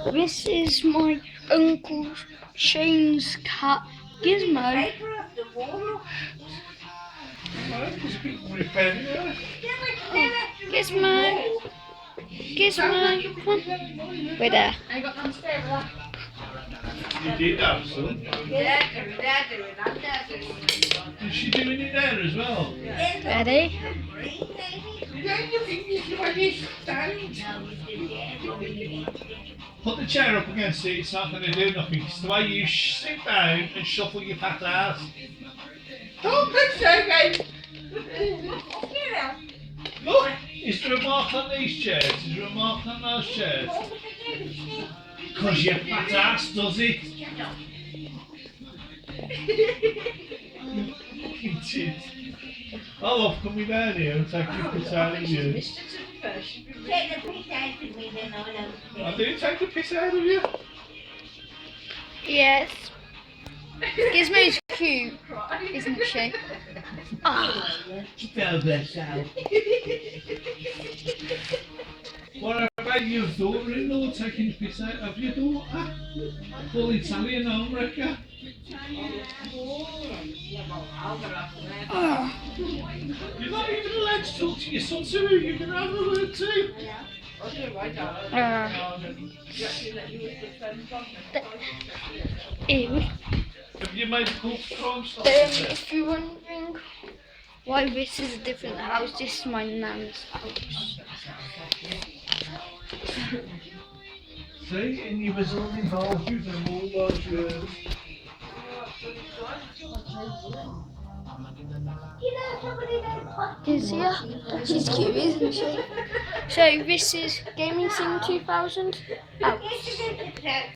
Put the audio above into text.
This is my Uncle Shane's cat, Gizmo. Gizmo, Gizmo, come on. We're there. You did have some. Is she doing it there as well? Ready? Put the chair up against it, it's not going to do nothing. It's the way you sit down and shuffle your fat ass. Don't push it again! Look, is there a mark on these chairs? Is there a mark on those chairs? Because your fat ass does it. Fucking tit. I love coming down here and taking a piss out of you. I do take a piss out of you. Yes. Gizmo's cute, isn't she? Oh. Tell yourself. What about your daughter-in-law taking a piss out of your daughter? Full Italian home wrecker. Oh. You're not even allowed to talk to your son, so you're going to have a word too. Ew. Have you made a call for Crime Stop? If you're wondering why this is a different house, this is my nan's house. See, and you was all involved with them all those years. Is yeah, she's cute, isn't she? So this is Gaming Sim 2000 house.